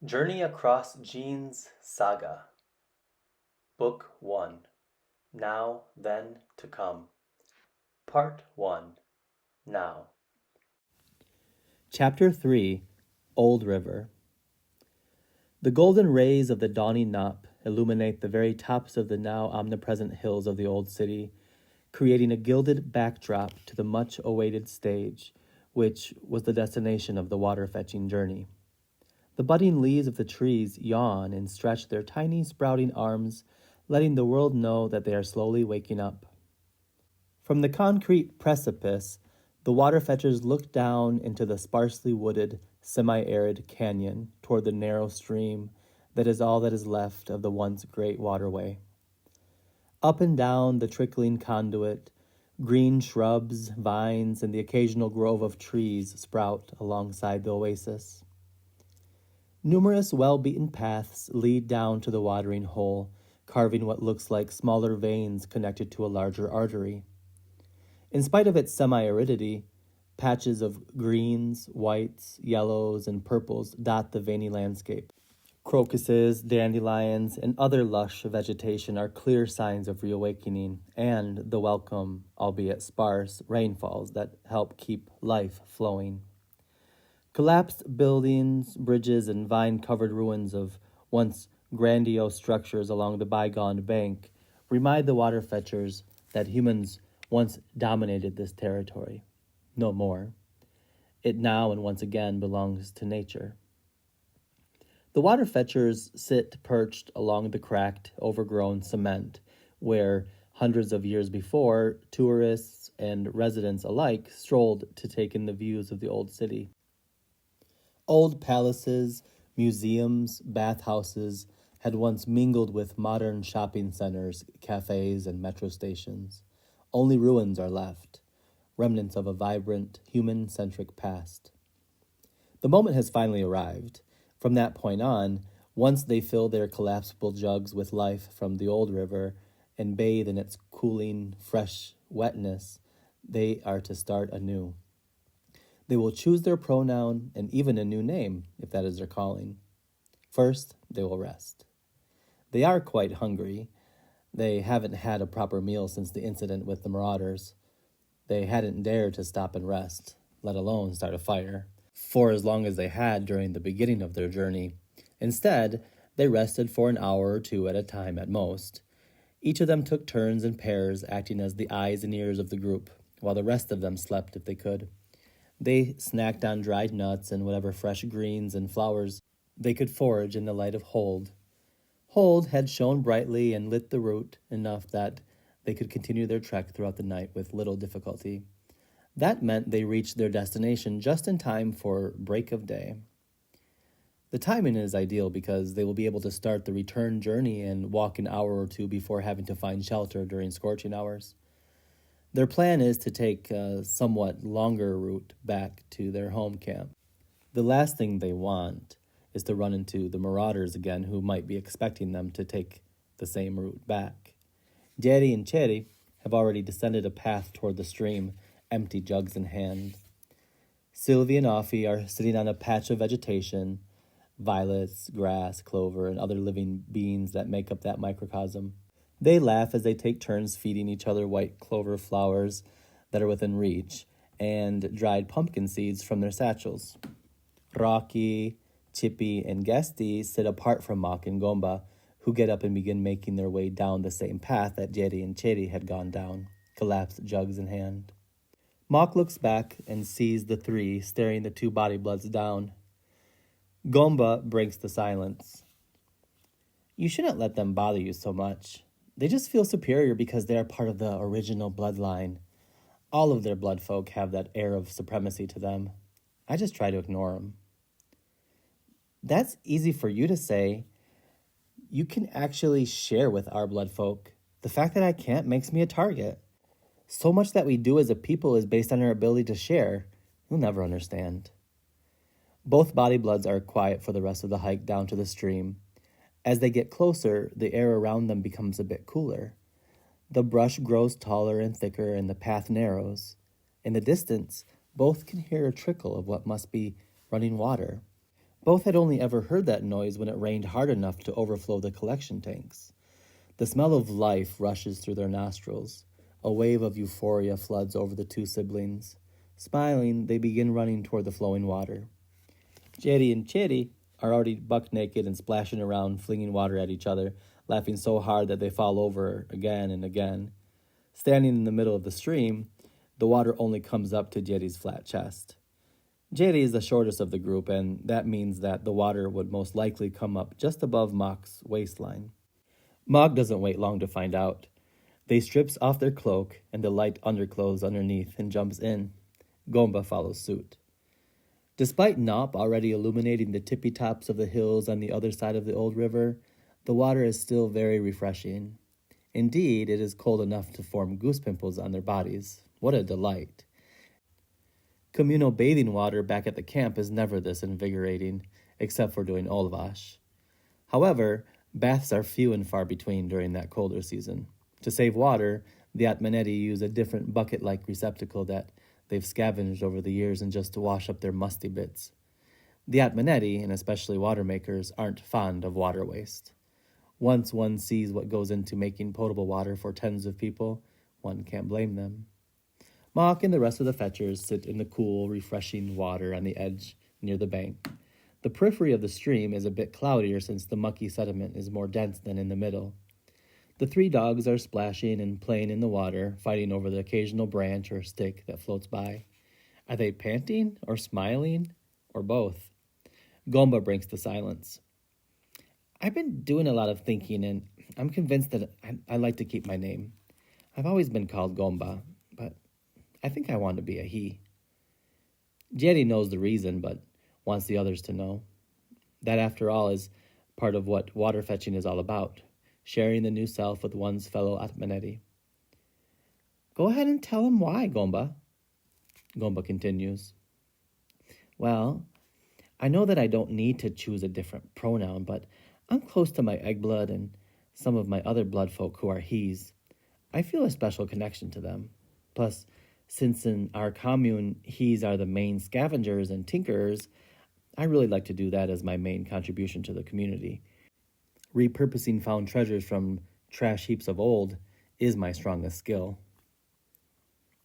Journey Across Jean's Saga, Book 1, Now, Then, to Come, Part 1, Now. Chapter 3, Old River. The golden rays of the dawning Nop illuminate the very tops of the now omnipresent hills of the old city, creating a gilded backdrop to the much-awaited stage, which was the destination of the water-fetching journey. The budding leaves of the trees yawn and stretch their tiny sprouting arms, letting the world know that they are slowly waking up. From the concrete precipice, the waterfetchers look down into the sparsely wooded, semi-arid canyon toward the narrow stream that is all that is left of the once great waterway. Up and down the trickling conduit, green shrubs, vines, and the occasional grove of trees sprout alongside the oasis. Numerous well-beaten paths lead down to the watering hole, carving what looks like smaller veins connected to a larger artery. In spite of its semi-aridity, patches of greens, whites, yellows, and purples dot the veiny landscape. Crocuses, dandelions, and other lush vegetation are clear signs of reawakening and the welcome, albeit sparse, rainfalls that help keep life flowing. Collapsed buildings, bridges, and vine-covered ruins of once grandiose structures along the bygone bank remind the waterfetchers that humans once dominated this territory. No more. It now and once again belongs to nature. The waterfetchers sit perched along the cracked, overgrown cement, where hundreds of years before, tourists and residents alike strolled to take in the views of the old city. Old palaces, museums, bathhouses had once mingled with modern shopping centers, cafes, and metro stations. Only ruins are left, remnants of a vibrant, human-centric past. The moment has finally arrived. From that point on, once they fill their collapsible jugs with life from the old river and bathe in its cooling, fresh wetness, they are to start anew. They will choose their pronoun and even a new name, if that is their calling. First, they will rest. They are quite hungry. They haven't had a proper meal since the incident with the marauders. They hadn't dared to stop and rest, let alone start a fire, for as long as they had during the beginning of their journey. Instead, they rested for an hour or two at a time at most. Each of them took turns in pairs, acting as the eyes and ears of the group, while the rest of them slept if they could. They snacked on dried nuts and whatever fresh greens and flowers they could forage in the light of Hold. Hold had shone brightly and lit the route enough that they could continue their trek throughout the night with little difficulty. That meant they reached their destination just in time for break of day. The timing is ideal because they will be able to start the return journey and walk an hour or two before having to find shelter during scorching hours. Their plan is to take a somewhat longer route back to their home camp. The last thing they want is to run into the marauders again who might be expecting them to take the same route back. Jerry and Cherry have already descended a path toward the stream, empty jugs in hand. Sylvie and Offie are sitting on a patch of vegetation, violets, grass, clover, and other living beings that make up that microcosm. They laugh as they take turns feeding each other white clover flowers that are within reach and dried pumpkin seeds from their satchels. Rocky, Chippy, and Guesty sit apart from Makk and Gomba, who get up and begin making their way down the same path that Jerry and Cherry had gone down, collapsed jugs in hand. Makk looks back and sees the three staring the two body bloods down. Gomba breaks the silence. You shouldn't let them bother you so much. They just feel superior because they are part of the original bloodline. All of their blood folk have that air of supremacy to them. I just try to ignore them. That's easy for you to say. You can actually share with our blood folk. The fact that I can't makes me a target. So much that we do as a people is based on our ability to share. You'll never understand. Both body bloods are quiet for the rest of the hike down to the stream. As they get closer, the air around them becomes a bit cooler. The brush grows taller and thicker and the path narrows. In the distance, both can hear a trickle of what must be running water. Both had only ever heard that noise when it rained hard enough to overflow the collection tanks. The smell of life rushes through their nostrils. A wave of euphoria floods over the two siblings. Smiling, they begin running toward the flowing water. Jerry and Cherry are already buck naked and splashing around, flinging water at each other, laughing so hard that they fall over again and again. Standing in the middle of the stream, the water only comes up to Jerry's flat chest. Jerry is the shortest of the group, and that means that the water would most likely come up just above Makk's waistline. Makk doesn't wait long to find out. They strips off their cloak and the light underclothes underneath and jumps in. Gomba follows suit. Despite Nop already illuminating the tippy tops of the hills on the other side of the old river, the water is still very refreshing. Indeed, it is cold enough to form goose pimples on their bodies. What a delight. Communal bathing water back at the camp is never this invigorating, except for doing olvash. However, baths are few and far between during that colder season. To save water, the Atmaneti use a different bucket-like receptacle that they've scavenged over the years and just to wash up their musty bits. The Atmaneti, and especially water makers, aren't fond of water waste. Once one sees what goes into making potable water for tens of people, one can't blame them. Makk and the rest of the fetchers sit in the cool, refreshing water on the edge near the bank. The periphery of the stream is a bit cloudier since the mucky sediment is more dense than in the middle. The three dogs are splashing and playing in the water, fighting over the occasional branch or stick that floats by. Are they panting or smiling or both? Gomba breaks the silence. I've been doing a lot of thinking, and I'm convinced that I like to keep my name. I've always been called Gomba, but I think I want to be a he. Jerry knows the reason, but wants the others to know. That, after all, is part of what water fetching is all about, sharing the new self with one's fellow Atmaneti. Go ahead and tell him why, Gomba. Gomba continues. Well, I know that I don't need to choose a different pronoun, but I'm close to my egg blood and some of my other blood folk who are he's. I feel a special connection to them. Plus, since in our commune he's are the main scavengers and tinkerers, I really like to do that as my main contribution to the community. Repurposing found treasures from trash heaps of old is my strongest skill.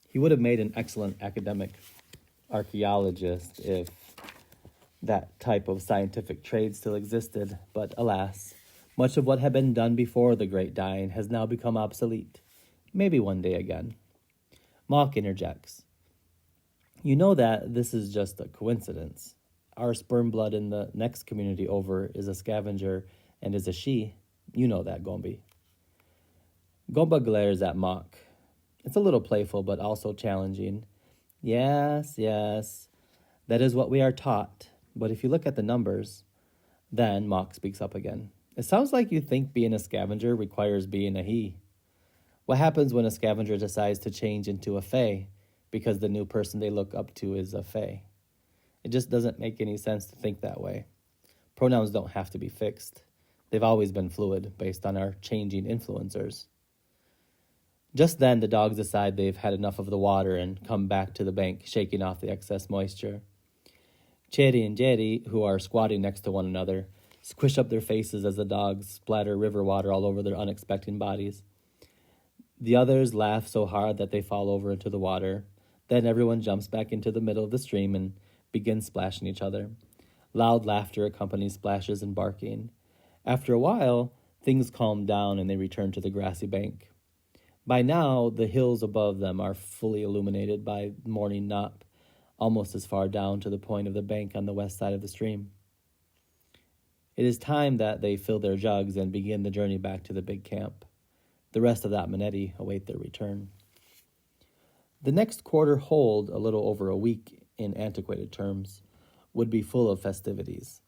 He would have made an excellent academic archaeologist if that type of scientific trade still existed, but alas, much of what had been done before the Great Dying has now become obsolete. Maybe one day again. Makk interjects. You know that this is just a coincidence. Our sperm blood in the next community over is a scavenger and is a she. You know that, Gombi. Gomba glares at Makk. It's a little playful, but also challenging. Yes, that is what we are taught. But if you look at the numbers, then Makk speaks up again. It sounds like you think being a scavenger requires being a he. What happens when a scavenger decides to change into a fae because the new person they look up to is a fae? It just doesn't make any sense to think that way. Pronouns don't have to be fixed. They've always been fluid based on our changing influencers. Just then, the dogs decide they've had enough of the water and come back to the bank, shaking off the excess moisture. Cherry and Jerry, who are squatting next to one another, squish up their faces as the dogs splatter river water all over their unexpected bodies. The others laugh so hard that they fall over into the water. Then everyone jumps back into the middle of the stream and begins splashing each other. Loud laughter accompanies splashes and barking. After a while, things calm down and they return to the grassy bank. By now, the hills above them are fully illuminated by morning nop, almost as far down to the point of the bank on the west side of the stream. It is time that they fill their jugs and begin the journey back to the big camp. The rest of the Atmaneti await their return. The next quarter hold, a little over a week in antiquated terms, would be full of festivities.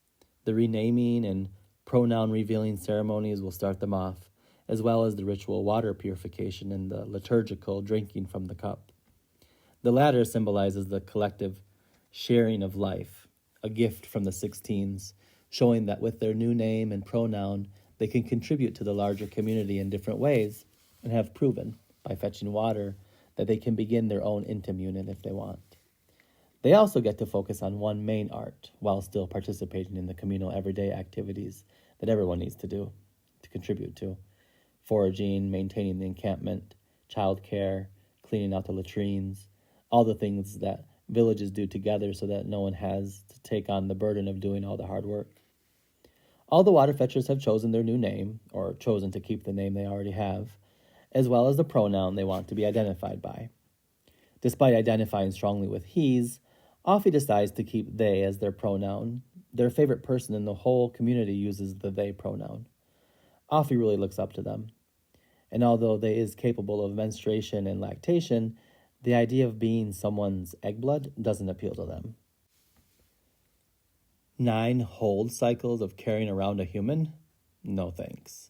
The renaming and pronoun-revealing ceremonies will start them off, as well as the ritual water purification and the liturgical drinking from the cup. The latter symbolizes the collective sharing of life, a gift from the 16s, showing that with their new name and pronoun, they can contribute to the larger community in different ways and have proven, by fetching water, that they can begin their own intim unit if they want. They also get to focus on one main art while still participating in the communal everyday activities that everyone needs to do, to contribute to. Foraging, maintaining the encampment, childcare, cleaning out the latrines, all the things that villages do together so that no one has to take on the burden of doing all the hard work. All the waterfetchers have chosen their new name, or chosen to keep the name they already have, as well as the pronoun they want to be identified by. Despite identifying strongly with he's, Offie decides to keep they as their pronoun. Their favorite person in the whole community uses the they pronoun. Offie really looks up to them. And although they is capable of menstruation and lactation, the idea of being someone's egg blood doesn't appeal to them. 9 hold cycles of carrying around a human? No thanks.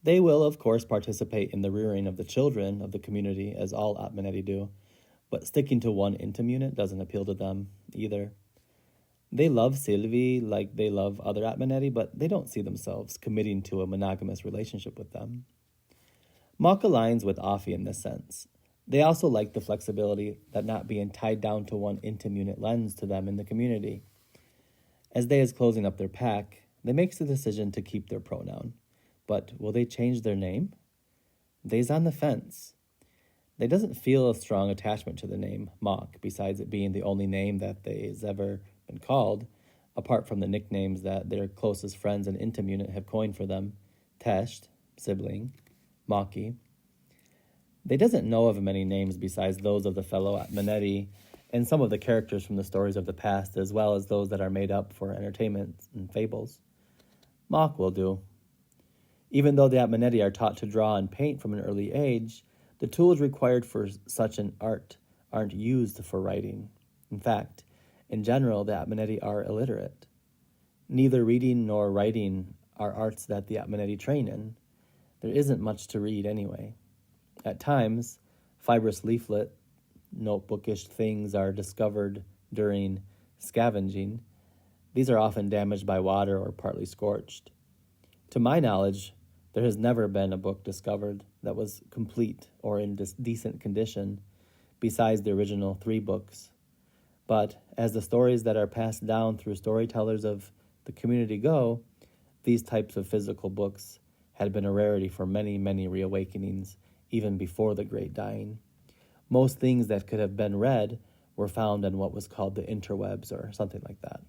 They will, of course, participate in the rearing of the children of the community, as all Atmaneti do, but sticking to one intim unit doesn't appeal to them either. They love Sylvie like they love other Atmaneti, but they don't see themselves committing to a monogamous relationship with them. Makk aligns with Offie in this sense. They also like the flexibility that not being tied down to one intim unit lends to them in the community. As they is closing up their pack, they make the decision to keep their pronoun. But will they change their name? They's on the fence. They doesn't feel a strong attachment to the name Makk, besides it being the only name that they's ever been called, apart from the nicknames that their closest friends and intim unit have coined for them: Tesht, sibling, Makki. They doesn't know of many names besides those of the fellow Atmaneti and some of the characters from the stories of the past, as well as those that are made up for entertainment and fables. Makk will do. Even though the Atmaneti are taught to draw and paint from an early age, the tools required for such an art aren't used for writing. In fact, in general, the Atmaneti are illiterate. Neither reading nor writing are arts that the Atmaneti train in. There isn't much to read anyway. At times, fibrous leaflet, notebookish things are discovered during scavenging. These are often damaged by water or partly scorched. To my knowledge, there has never been a book discovered that was complete or in decent condition besides the original 3 books. But as the stories that are passed down through storytellers of the community go, these types of physical books had been a rarity for many, many reawakenings, even before the Great Dying. Most things that could have been read were found in what was called the interwebs or something like that.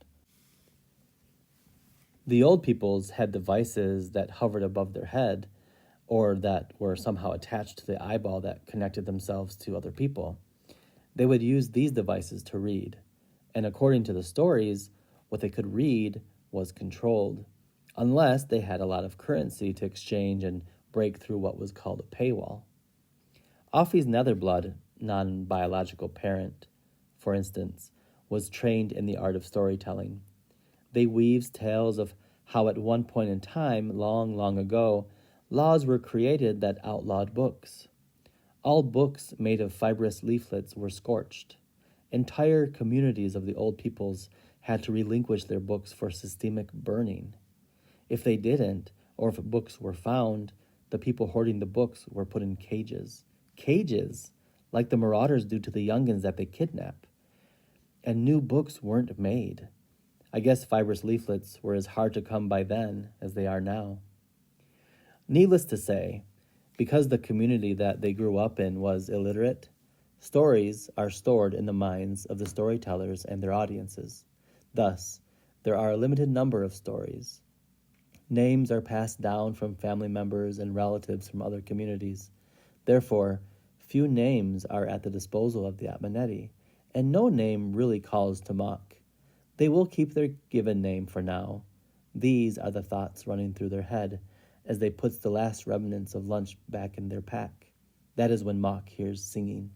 The old peoples had devices that hovered above their head or that were somehow attached to the eyeball that connected themselves to other people. They would use these devices to read, and according to the stories, what they could read was controlled, unless they had a lot of currency to exchange and break through what was called a paywall. Offie's Netherblood, non-biological parent, for instance, was trained in the art of storytelling. They weaves tales of how at one point in time, long, long ago, laws were created that outlawed books. All books made of fibrous leaflets were scorched. Entire communities of the old peoples had to relinquish their books for systemic burning. If they didn't, or if books were found, the people hoarding the books were put in cages. Cages, like the marauders do to the youngins that they kidnap. And new books weren't made. I guess fibrous leaflets were as hard to come by then as they are now. Needless to say, because the community that they grew up in was illiterate, stories are stored in the minds of the storytellers and their audiences. Thus, there are a limited number of stories. Names are passed down from family members and relatives from other communities. Therefore, few names are at the disposal of the Atmaneti, and no name really calls to Makk. They will keep their given name for now. These are the thoughts running through their head as they put the last remnants of lunch back in their pack. That is when Makk hears singing.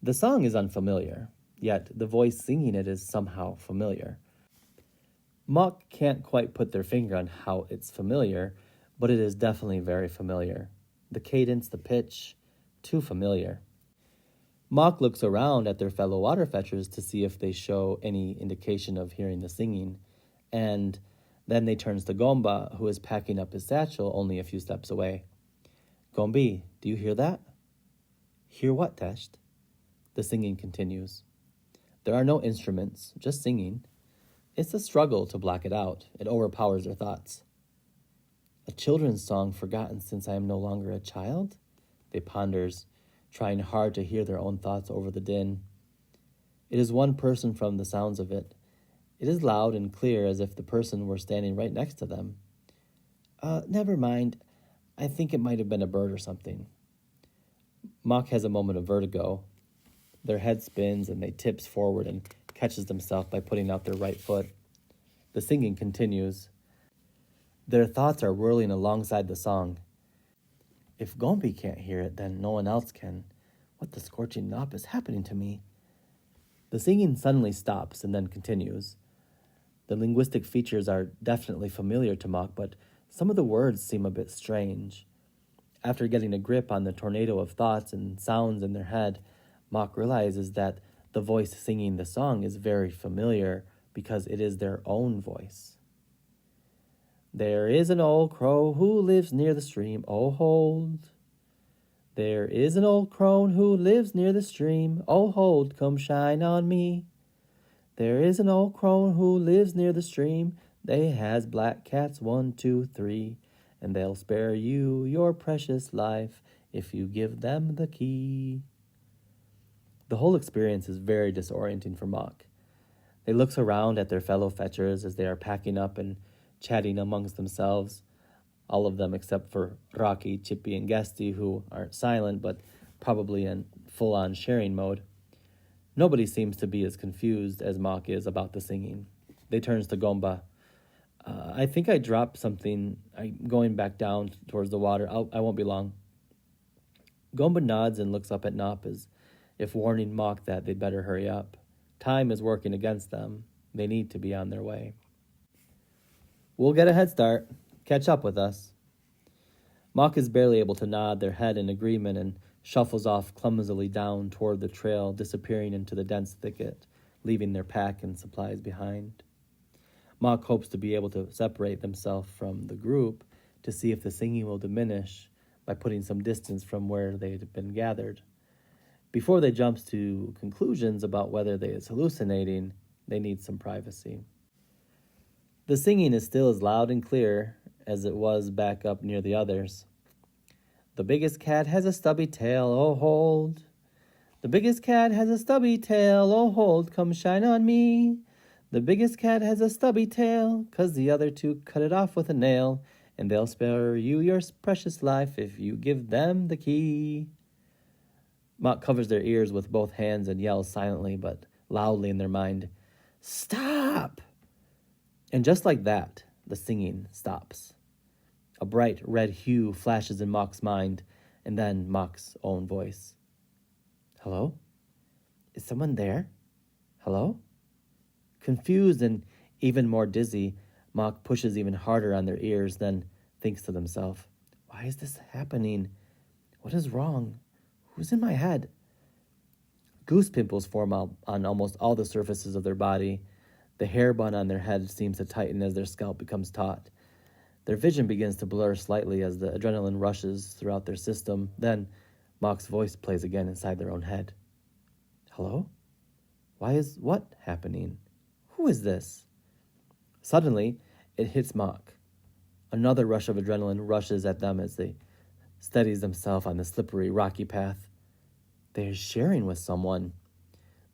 The song is unfamiliar, yet the voice singing it is somehow familiar. Makk can't quite put their finger on how it's familiar, but it is definitely very familiar. The cadence, the pitch, too familiar. Makk looks around at their fellow waterfetchers to see if they show any indication of hearing the singing, and then they turns to Gomba, who is packing up his satchel only a few steps away. Gombi, do you hear that? Hear what, Tesht? The singing continues. There are no instruments, just singing. It's a struggle to block it out. It overpowers their thoughts. A children's song forgotten since I am no longer a child? They ponders, trying hard to hear their own thoughts over the din. It is one person from the sounds of it. It is loud and clear as if the person were standing right next to them. Never mind. I think it might have been a bird or something. Makk has a moment of vertigo. Their head spins and they tips forward and catches themselves by putting out their right foot. The singing continues. Their thoughts are whirling alongside the song. If Gombi can't hear it, then no one else can. What the scorching nop is happening to me? The singing suddenly stops and then continues. The linguistic features are definitely familiar to Makk, but some of the words seem a bit strange. After getting a grip on the tornado of thoughts and sounds in their head, Makk realizes that the voice singing the song is very familiar because it is their own voice. There is an old crow who lives near the stream, oh hold. There is an old crone who lives near the stream, oh hold, come shine on me. There is an old crone who lives near the stream, they has black cats 1, 2, 3, and they'll spare you your precious life if you give them the key. The whole experience is very disorienting for Makk. They look around at their fellow fetchers as they are packing up and chatting amongst themselves, all of them except for Rocky, Chippy, and Guesty, who aren't silent but probably in full-on sharing mode. Nobody seems to be as confused as Makk is about the singing. They turns to Gomba. I think I dropped something. I'm going back down towards the water. I won't be long. Gomba nods and looks up at Nop as if warning Makk that they'd better hurry up. Time is working against them. They need to be on their way. We'll get a head start. Catch up with us. Makk is barely able to nod their head in agreement and shuffles off clumsily down toward the trail, disappearing into the dense thicket, leaving their pack and supplies behind. Makk hopes to be able to separate themselves from the group to see if the singing will diminish by putting some distance from where they had been gathered. Before they jump to conclusions about whether they is hallucinating, they need some privacy. The singing is still as loud and clear as it was back up near the others. The biggest cat has a stubby tail, oh hold. The biggest cat has a stubby tail, oh hold, come shine on me. The biggest cat has a stubby tail, 'cause the other two cut it off with a nail, and they'll spare you your precious life if you give them the key. Makk covers their ears with both hands and yells silently but loudly in their mind, "Stop!" And just like that, the singing stops. A bright red hue flashes in Makk's mind, and then Makk's own voice. Hello? Is someone there? Hello? Confused and even more dizzy, Makk pushes even harder on their ears, then thinks to themselves, why is this happening? What is wrong? Who's in my head? Goose pimples form on almost all the surfaces of their body. The hair bun on their head seems to tighten as their scalp becomes taut. Their vision begins to blur slightly as the adrenaline rushes throughout their system. Then Makk's voice plays again inside their own head. Hello? Why is what happening? Who is this? Suddenly, it hits Makk. Another rush of adrenaline rushes at them as they steadies themselves on the slippery, rocky path. They are sharing with someone.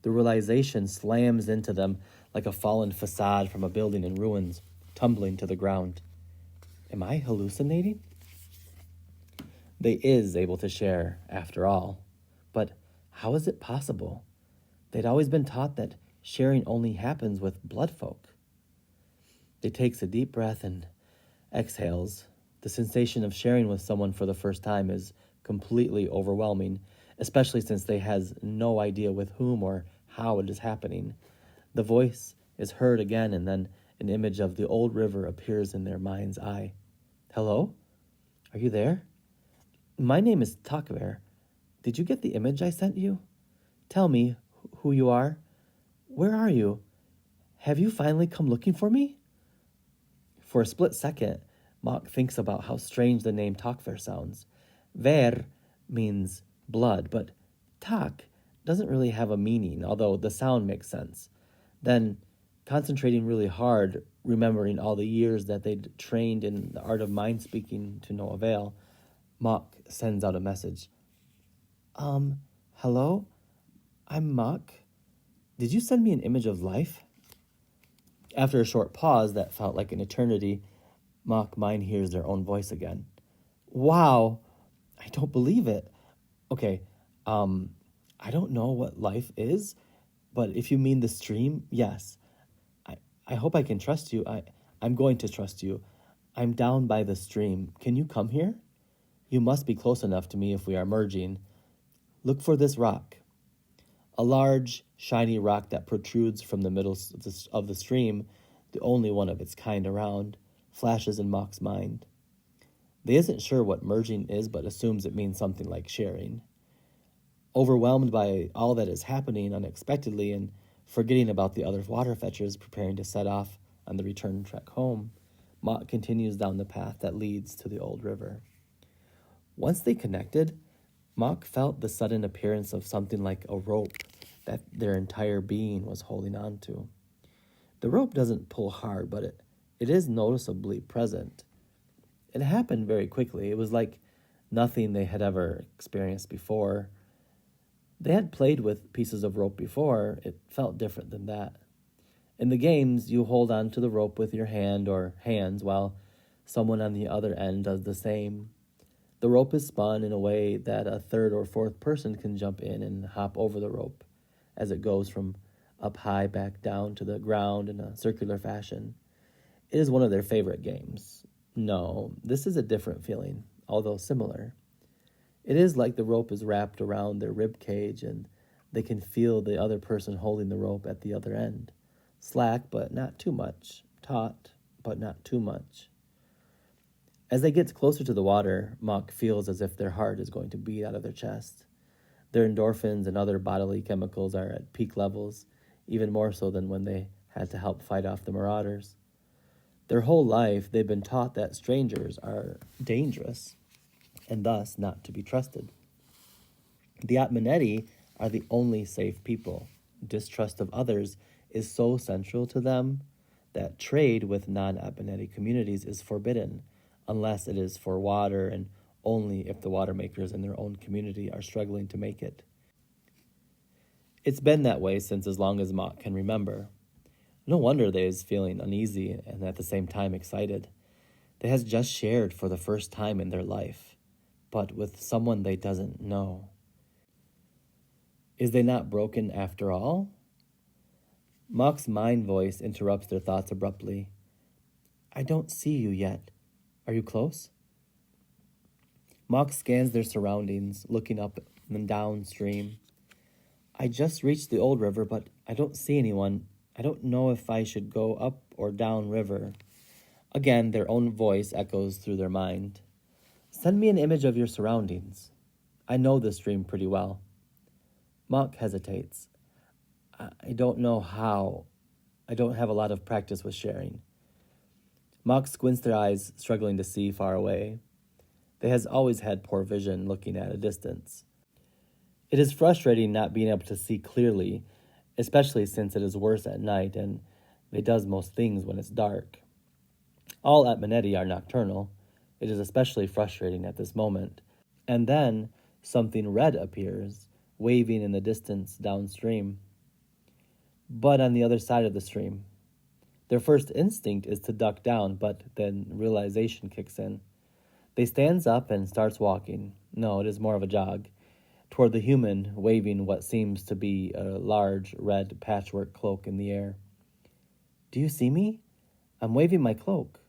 The realization slams into them like a fallen facade from a building in ruins, tumbling to the ground. Am I hallucinating? They is able to share, after all. But how is it possible? They'd always been taught that sharing only happens with blood folk. They takes a deep breath and exhales. The sensation of sharing with someone for the first time is completely overwhelming, especially since they has no idea with whom or how it is happening. The voice is heard again, and then an image of the old river appears in their mind's eye. Hello? Are you there? My name is Takver. Did you get the image I sent you? Tell me who you are. Where are you? Have you finally come looking for me? For a split second, Makk thinks about how strange the name Takver sounds. Ver means blood, but Tak doesn't really have a meaning, although the sound makes sense. Then, concentrating really hard, remembering all the years that they'd trained in the art of mind speaking to no avail, Makk sends out a message. Hello? I'm Makk. Did you send me an image of life? After a short pause that felt like an eternity, Makk mind hears their own voice again. Wow, I don't believe it. Okay, I don't know what life is, but if you mean the stream, yes. I hope I can trust you. I'm going to trust you. I'm down by the stream. Can you come here? You must be close enough to me if we are merging. Look for this rock. A large, shiny rock that protrudes from the middle of the stream, the only one of its kind around, flashes in Makk's mind. They isn't sure what merging is, but assumes it means something like sharing. Overwhelmed by all that is happening unexpectedly and forgetting about the other waterfetchers preparing to set off on the return trek home, Makk continues down the path that leads to the old river. Once they connected, Makk felt the sudden appearance of something like a rope that their entire being was holding on to. The rope doesn't pull hard, but it is noticeably present. It happened very quickly. It was like nothing they had ever experienced before. They had played with pieces of rope before. It felt different than that. In the games, you hold on to the rope with your hand or hands while someone on the other end does the same. The rope is spun in a way that a third or fourth person can jump in and hop over the rope as it goes from up high back down to the ground in a circular fashion. It is one of their favorite games. No, this is a different feeling, although similar. It is like the rope is wrapped around their rib cage and they can feel the other person holding the rope at the other end. Slack, but not too much. Taut, but not too much. As they get closer to the water, Makk feels as if their heart is going to beat out of their chest. Their endorphins and other bodily chemicals are at peak levels, even more so than when they had to help fight off the marauders. Their whole life, they've been taught that strangers are dangerous and thus not to be trusted. The Atmaneti are the only safe people. Distrust of others is so central to them that trade with non-Atmaneti communities is forbidden unless it is for water and only if the water makers in their own community are struggling to make it. It's been that way since as long as Makk can remember. No wonder they is feeling uneasy and at the same time excited. They has just shared for the first time in their life, but with someone they doesn't know. Is they not broken after all? Makk's mind voice interrupts their thoughts abruptly. I don't see you yet. Are you close? Makk scans their surroundings, looking up and downstream. I just reached the old river, but I don't see anyone. I don't know if I should go up or down river. Again, their own voice echoes through their mind. Send me an image of your surroundings. I know this stream pretty well. Makk hesitates. I don't know how. I don't have a lot of practice with sharing. Makk squints their eyes, struggling to see far away. They has always had poor vision looking at a distance. It is frustrating not being able to see clearly, especially since it is worse at night and they does most things when it's dark. All Atmaneti are nocturnal. It is especially frustrating at this moment. And then something red appears, waving in the distance downstream. But on the other side of the stream. Their first instinct is to duck down, but then realization kicks in. They stands up and starts walking. No, it is more of a jog. Toward the human, waving what seems to be a large red patchwork cloak in the air. Do you see me? I'm waving my cloak.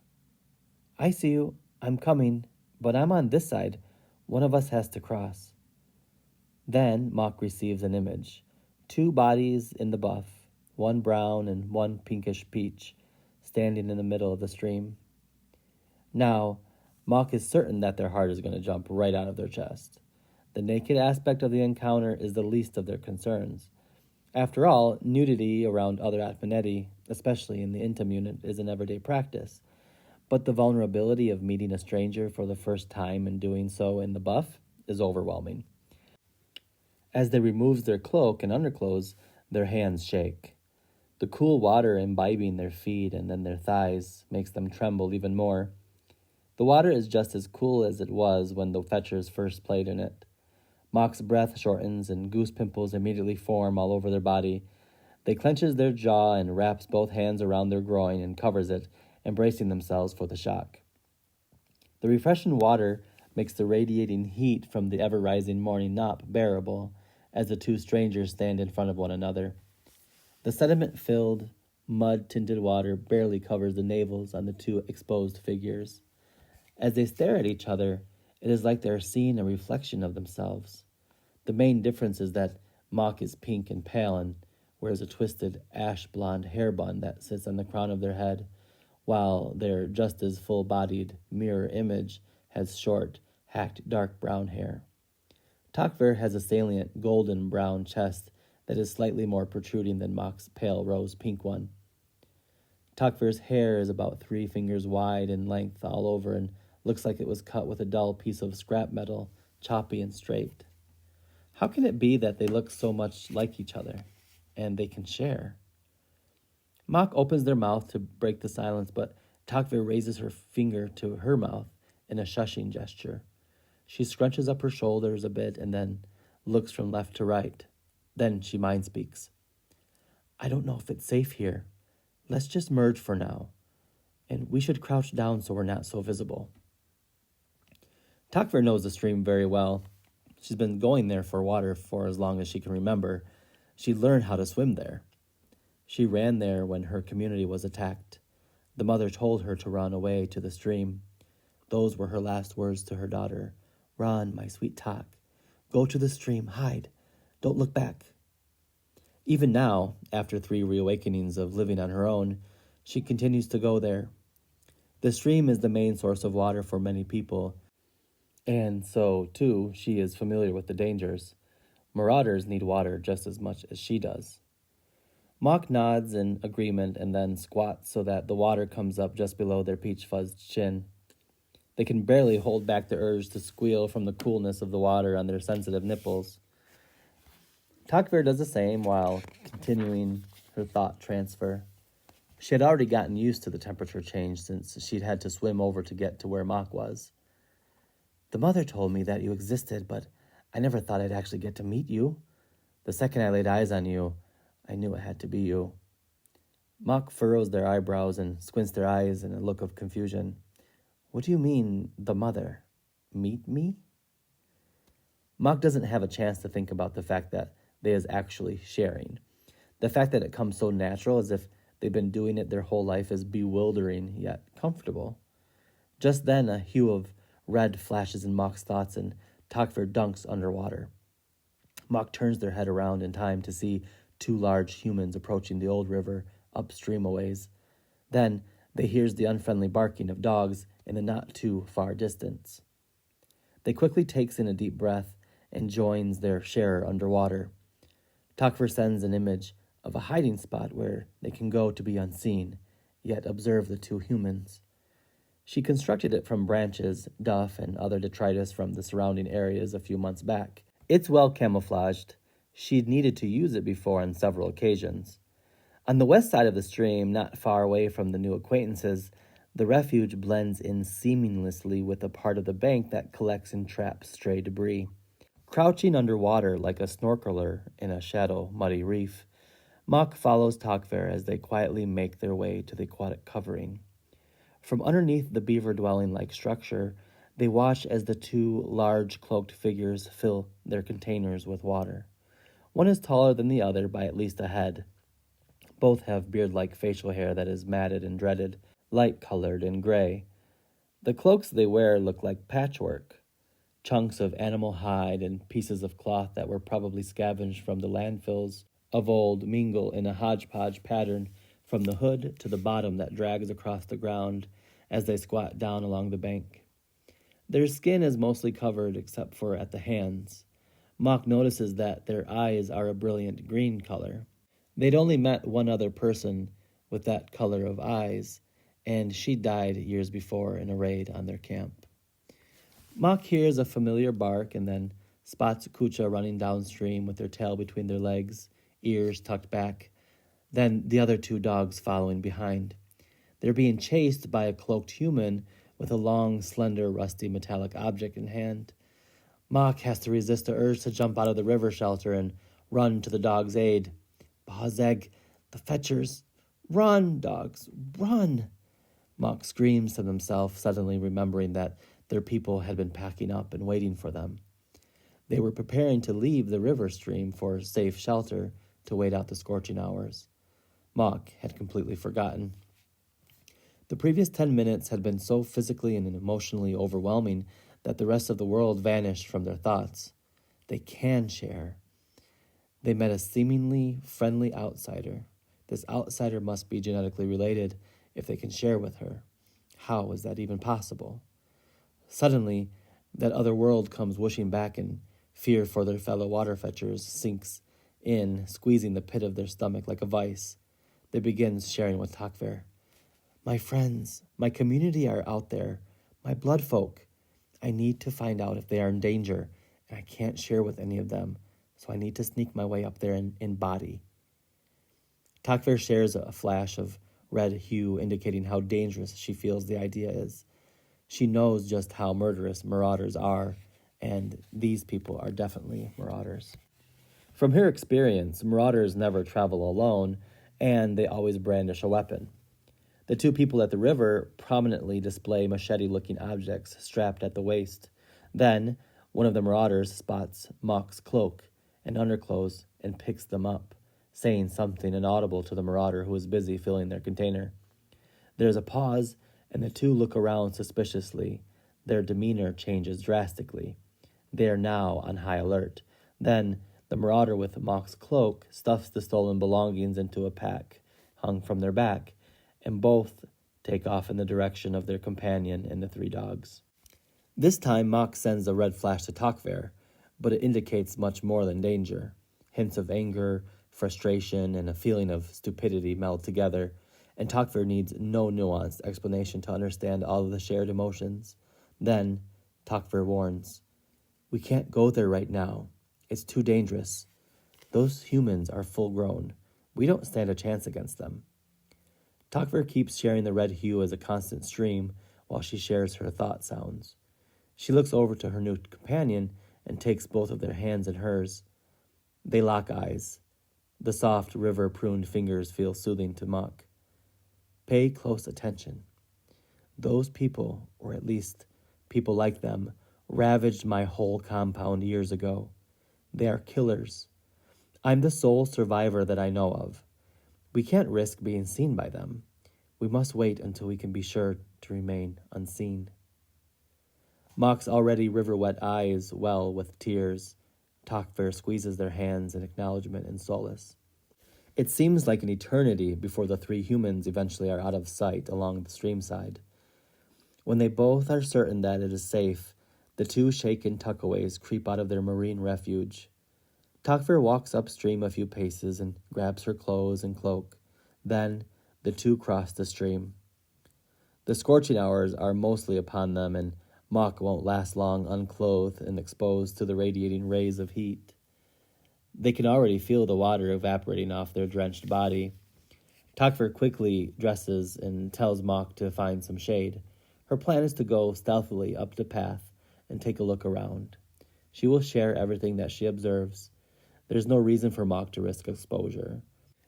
I see you. I'm coming, but I'm on this side. One of us has to cross. Then Makk receives an image. 2 bodies in the buff, one brown and one pinkish peach, standing in the middle of the stream. Now, Makk is certain that their heart is going to jump right out of their chest. The naked aspect of the encounter is the least of their concerns. After all, nudity around other Atmaneti, especially in the Intim unit, is an everyday practice. But the vulnerability of meeting a stranger for the first time and doing so in the buff is overwhelming. As they remove their cloak and underclothes, their hands shake. The cool water imbibing their feet and then their thighs makes them tremble even more. The water is just as cool as it was when the fetchers first played in it. Makk's breath shortens and goose pimples immediately form all over their body. They clenches their jaw and wraps both hands around their groin and covers it, embracing themselves for the shock. The refreshing water makes the radiating heat from the ever-rising morning nap bearable as the two strangers stand in front of one another. The sediment-filled, mud-tinted water barely covers the navels on the two exposed figures. As they stare at each other, it is like they are seeing a reflection of themselves. The main difference is that Makk is pink and pale and wears a twisted ash-blonde hair bun that sits on the crown of their head, while their just as full-bodied mirror image has short, hacked dark brown hair. Takver has a salient golden brown chest that is slightly more protruding than Makk's pale rose pink one. Takver's hair is about 3 fingers wide in length all over and looks like it was cut with a dull piece of scrap metal, choppy and straight. How can it be that they look so much like each other, and they can share? Makk opens their mouth to break the silence, but Takver raises her finger to her mouth in a shushing gesture. She scrunches up her shoulders a bit and then looks from left to right. Then she mind speaks. I don't know if it's safe here. Let's just merge for now. And we should crouch down so we're not so visible. Takver knows the stream very well. She's been going there for water for as long as she can remember. She learned how to swim there. She ran there when her community was attacked. The mother told her to run away to the stream. Those were her last words to her daughter. Run, my sweet Tak. Go to the stream, hide. Don't look back. Even now, after 3 reawakenings of living on her own, she continues to go there. The stream is the main source of water for many people, and so, too, she is familiar with the dangers. Marauders need water just as much as she does. Makk nods in agreement and then squats so that the water comes up just below their peach-fuzzed chin. They can barely hold back the urge to squeal from the coolness of the water on their sensitive nipples. Takver does the same while continuing her thought transfer. She had already gotten used to the temperature change since she'd had to swim over to get to where Makk was. The mother told me that you existed, but I never thought I'd actually get to meet you. The second I laid eyes on you, I knew it had to be you. Makk furrows their eyebrows and squints their eyes in a look of confusion. What do you mean, the mother? Meet me? Makk doesn't have a chance to think about the fact that they is actually sharing. The fact that it comes so natural as if they've been doing it their whole life is bewildering yet comfortable. Just then a hue of red flashes in Makk's thoughts and Takver dunks underwater. Makk turns their head around in time to see 2 large humans approaching the old river upstream a ways. Then they hears the unfriendly barking of dogs in the not too far distance. They quickly takes in a deep breath and joins their sharer underwater. Takver sends an image of a hiding spot where they can go to be unseen, yet observe the 2 humans. She constructed it from branches, duff, and other detritus from the surrounding areas a few months back. It's well camouflaged. She'd needed to use it before on several occasions. On the west side of the stream, not far away from the new acquaintances, the refuge blends in seamlessly with a part of the bank that collects and traps stray debris. Crouching underwater like a snorkeler in a shallow, muddy reef, Makk follows Takver as they quietly make their way to the aquatic covering. From underneath the beaver dwelling-like structure, they watch as the 2 large cloaked figures fill their containers with water. One is taller than the other by at least a head. Both have beard-like facial hair that is matted and dreaded, light-colored and gray. The cloaks they wear look like patchwork. Chunks of animal hide and pieces of cloth that were probably scavenged from the landfills of old mingle in a hodgepodge pattern from the hood to the bottom that drags across the ground as they squat down along the bank. Their skin is mostly covered except for at the hands. Makk notices that their eyes are a brilliant green color. They'd only met one other person with that color of eyes, and she died years before in a raid on their camp. Makk hears a familiar bark and then spots Kucha running downstream with their tail between their legs, ears tucked back, then the other two dogs following behind. They're being chased by a cloaked human with a long, slender, rusty metallic object in hand. Makk has to resist the urge to jump out of the river shelter and run to the dog's aid. Bazeg, the fetchers! Run, dogs, run! Makk screams to himself, suddenly remembering that their people had been packing up and waiting for them. They were preparing to leave the river stream for safe shelter to wait out the scorching hours. Makk had completely forgotten. The previous 10 minutes had been so physically and emotionally overwhelming that the rest of the world vanished from their thoughts. They can share. They met a seemingly friendly outsider. This outsider must be genetically related if they can share with her. How is that even possible? Suddenly, that other world comes whooshing back, and fear for their fellow waterfetchers sinks in, squeezing the pit of their stomach like a vice. They begin sharing with Takver. My friends, my community are out there, my blood folk. I need to find out if they are in danger, and I can't share with any of them, so I need to sneak my way up there in body. Takver shares a flash of red hue indicating how dangerous she feels the idea is. She knows just how murderous marauders are, and these people are definitely marauders. From her experience, marauders never travel alone, and they always brandish a weapon. The two people at the river prominently display machete-looking objects strapped at the waist. Then, one of the marauders spots Makk's cloak and underclothes and picks them up, saying something inaudible to the marauder who is busy filling their container. There's a pause, and the two look around suspiciously. Their demeanor changes drastically. They are now on high alert. Then, the marauder with Makk's cloak stuffs the stolen belongings into a pack hung from their back, and both take off in the direction of their companion and the three dogs. This time, Makk sends a red flash to Takver, but it indicates much more than danger. Hints of anger, frustration, and a feeling of stupidity meld together, and Takver needs no nuanced explanation to understand all of the shared emotions. Then, Takver warns, We can't go there right now. It's too dangerous. Those humans are full grown. We don't stand a chance against them. Takver keeps sharing the red hue as a constant stream while she shares her thought sounds. She looks over to her new companion and takes both of their hands in hers. They lock eyes. The soft, river-pruned fingers feel soothing to Makk. Pay close attention. Those people, or at least people like them, ravaged my whole compound years ago. They are killers. I'm the sole survivor that I know of. We can't risk being seen by them. We must wait until we can be sure to remain unseen. Makk's already river-wet eyes well with tears. Takver squeezes their hands in acknowledgement and solace. It seems like an eternity before the three humans eventually are out of sight along the streamside. When they both are certain that it is safe, the two shaken tuckaways creep out of their marine refuge. Takver walks upstream a few paces and grabs her clothes and cloak. Then the two cross the stream. The scorching hours are mostly upon them, and Makk won't last long unclothed and exposed to the radiating rays of heat. They can already feel the water evaporating off their drenched body. Takver quickly dresses and tells Makk to find some shade. Her plan is to go stealthily up the path and take a look around. She will share everything that she observes. There's no reason for Makk to risk exposure.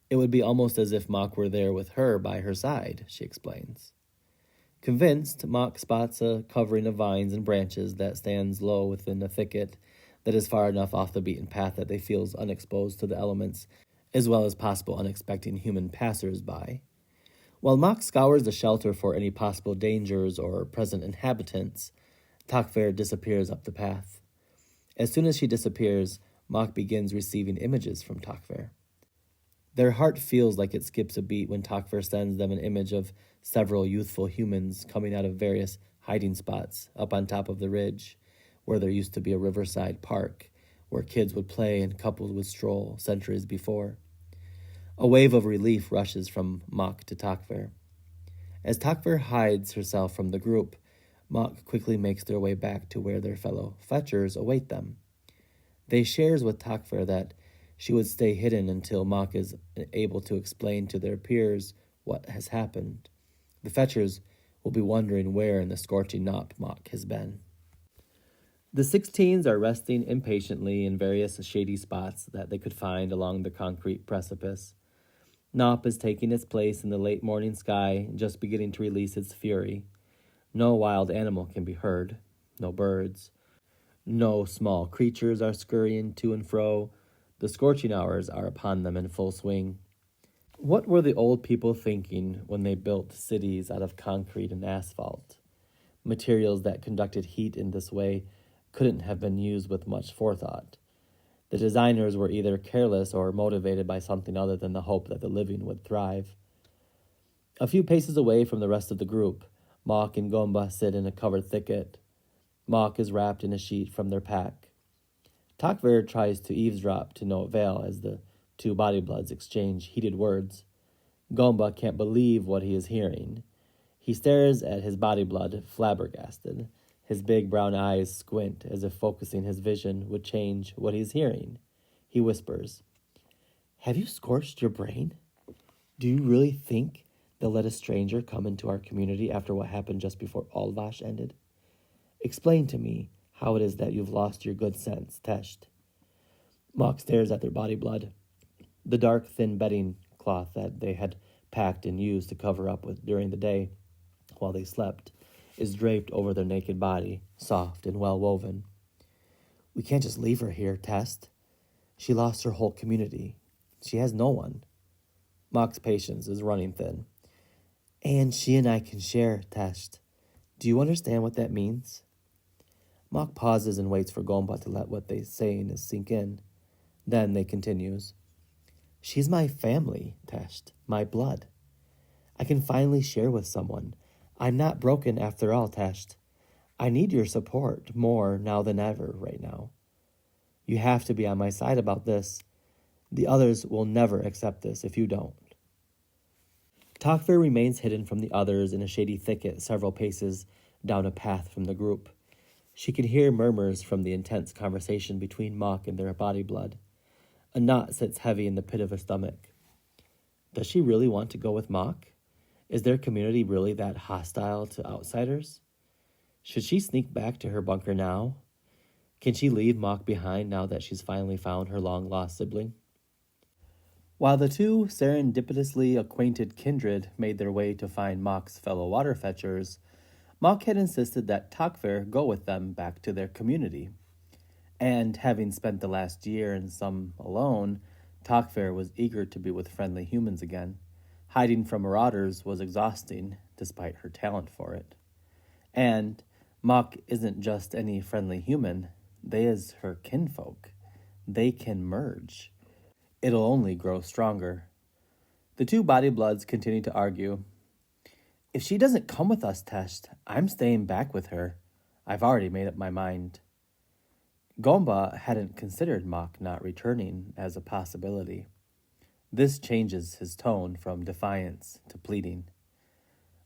It would be almost as if Makk were there with her by her side, she explains. Convinced, Makk spots a covering of vines and branches that stands low within a thicket that is far enough off the beaten path that they feel unexposed to the elements, as well as possible unexpected human passers-by. While Makk scours the shelter for any possible dangers or present inhabitants, Takver disappears up the path. As soon as she disappears, Makk begins receiving images from Takver. Their heart feels like it skips a beat when Takver sends them an image of several youthful humans coming out of various hiding spots up on top of the ridge, where there used to be a riverside park, where kids would play and couples would stroll centuries before. A wave of relief rushes from Makk to Takver. As Takver hides herself from the group, Makk quickly makes their way back to where their fellow fetchers await them. They shares with Takver that she would stay hidden until Makk is able to explain to their peers what has happened. The Fetchers will be wondering where in the scorching Nop Makk has been. The 16s are resting impatiently in various shady spots that they could find along the concrete precipice. Nop is taking its place in the late morning sky, just beginning to release its fury. No wild animal can be heard, no birds. No small creatures are scurrying to and fro. The scorching hours are upon them in full swing. What were the old people thinking when they built cities out of concrete and asphalt? Materials that conducted heat in this way couldn't have been used with much forethought. The designers were either careless or motivated by something other than the hope that the living would thrive. A few paces away from the rest of the group, Makk and Gomba sit in a covered thicket. Makk is wrapped in a sheet from their pack. Takver tries to eavesdrop to no avail as the two body bloods exchange heated words. Gomba can't believe what he is hearing. He stares at his body blood, flabbergasted. His big brown eyes squint as if focusing his vision would change what he's hearing. He whispers, "Have you scorched your brain? Do you really think they'll let a stranger come into our community after what happened just before Alvash ended? Explain to me how it is that you've lost your good sense, Tesht." Makk stares at their body blood. The dark, thin bedding cloth that they had packed and used to cover up with during the day while they slept is draped over their naked body, soft and well-woven. "We can't just leave her here, Test. She lost her whole community. She has no one." Mock's patience is running thin. "And she and I can share, Test. Do you understand what that means?" Makk pauses and waits for Gomba to let what they're saying sink in. Then they continues. "She's my family, Tesht, my blood. I can finally share with someone. I'm not broken after all, Tesht. I need your support more now than ever right now. You have to be on my side about this. The others will never accept this if you don't." Takver remains hidden from the others in a shady thicket several paces down a path from the group. She can hear murmurs from the intense conversation between Makk and their body blood. A knot sits heavy in the pit of her stomach. Does she really want to go with Makk? Is their community really that hostile to outsiders? Should she sneak back to her bunker now? Can she leave Makk behind now that she's finally found her long-lost sibling? While the two serendipitously acquainted kindred made their way to find Makk's fellow waterfetchers, Makk had insisted that Takver go with them back to their community. And having spent the last year in some alone, Takver was eager to be with friendly humans again. Hiding from marauders was exhausting, despite her talent for it. And Makk isn't just any friendly human, they is her kinfolk. They can merge. It'll only grow stronger. The two body bloods continue to argue. "If she doesn't come with us, Tesht, I'm staying back with her. I've already made up my mind." Gomba hadn't considered Makk not returning as a possibility. This changes his tone from defiance to pleading.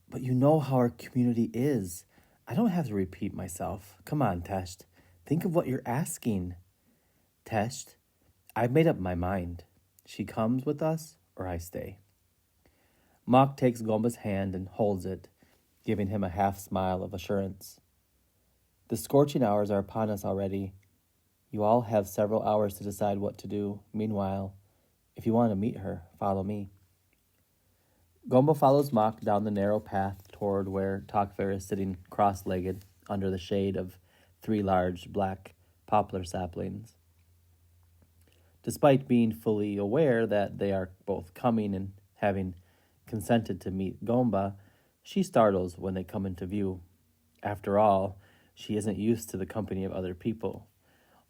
"But you know how our community is. I don't have to repeat myself. Come on, Tesht. Think of what you're asking." "Tesht, I've made up my mind. She comes with us or I stay." Makk takes Gomba's hand and holds it, giving him a half smile of assurance. "The scorching hours are upon us already. You all have several hours to decide what to do. Meanwhile, if you want to meet her, follow me." Gomba follows Makk down the narrow path toward where Takver is sitting cross-legged under the shade of 3 large black poplar saplings. Despite being fully aware that they are both coming and having consented to meet Gomba, she startles when they come into view. After all, she isn't used to the company of other people.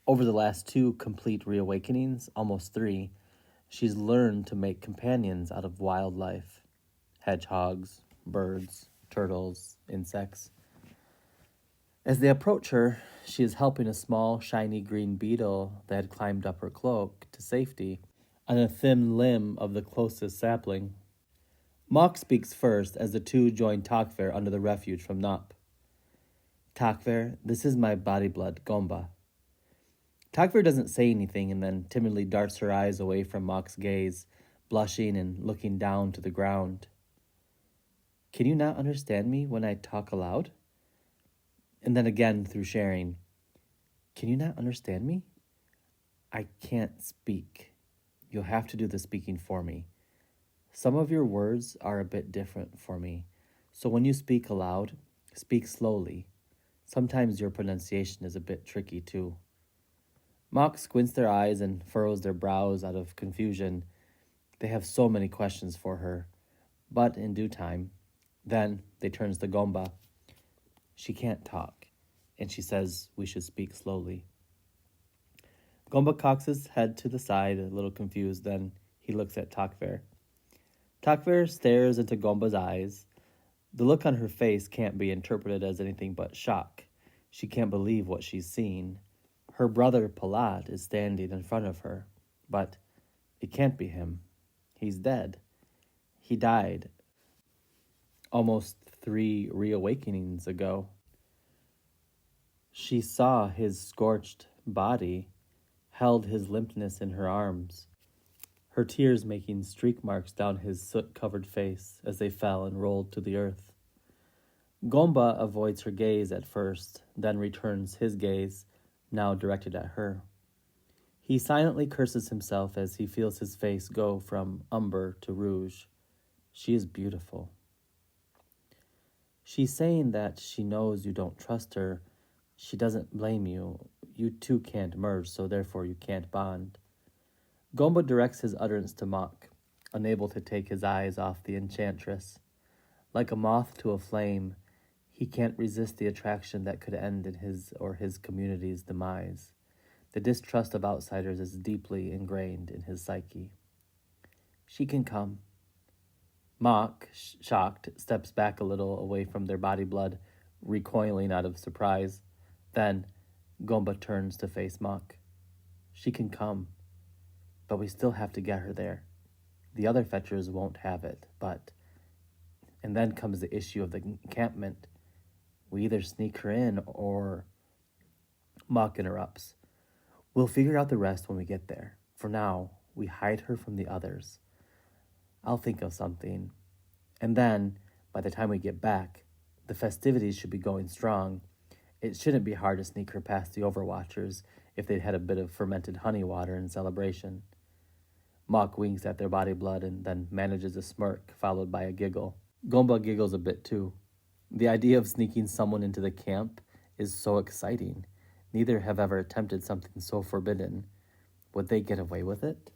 Over the last 2 complete reawakenings, almost 3, she's learned to make companions out of wildlife. Hedgehogs, birds, turtles, insects. As they approach her, she is helping a small, shiny green beetle that had climbed up her cloak to safety on a thin limb of the closest sapling. Makk speaks first as the two join Takver under the refuge from Nop. "Takver, this is my body blood, Gomba." Takvir doesn't say anything and then timidly darts her eyes away from Makk's gaze, blushing and looking down to the ground. Can you not understand me when I talk aloud? And then again through sharing. Can you not understand me? I can't speak. You'll have to do the speaking for me. Some of your words are a bit different for me, so when you speak aloud, speak slowly. Sometimes your pronunciation is a bit tricky too. Makk squints their eyes and furrows their brows out of confusion. They have so many questions for her, but in due time. Then they turns to Gomba. She can't talk, and she says we should speak slowly. Gomba cocks his head to the side, a little confused, then he looks at Takvir. Takvir stares into Gomba's eyes. The look on her face can't be interpreted as anything but shock. She can't believe what she's seen. Her brother Palat is standing in front of her, but it can't be him. He's dead. He died almost 3 reawakenings ago. She saw his scorched body, held his limpness in her arms, her tears making streak marks down his soot-covered face as they fell and rolled to the earth. Gomba avoids her gaze at first, then returns his gaze, now directed at her. He silently curses himself as he feels his face go from umber to rouge. She is beautiful. She's saying that she knows you don't trust her. She doesn't blame you. You two can't merge, so therefore you can't bond. Gomba directs his utterance to Makk, unable to take his eyes off the enchantress. Like a moth to a flame, he can't resist the attraction that could end in his or his community's demise. The distrust of outsiders is deeply ingrained in his psyche. She can come. Makk, shocked, steps back a little away from their body blood, recoiling out of surprise. Then, Gomba turns to face Makk. She can come, but we still have to get her there. The other fetchers won't have it, but... And then comes the issue of the encampment. We either sneak her in or... Makk interrupts. We'll figure out the rest when we get there. For now, we hide her from the others. I'll think of something. And then, by the time we get back, the festivities should be going strong. It shouldn't be hard to sneak her past the Overwatchers if they'd had a bit of fermented honey water in celebration. Makk winks at their body blood and then manages a smirk, followed by a giggle. Gomba giggles a bit too. The idea of sneaking someone into the camp is so exciting. Neither have ever attempted something so forbidden. Would they get away with it?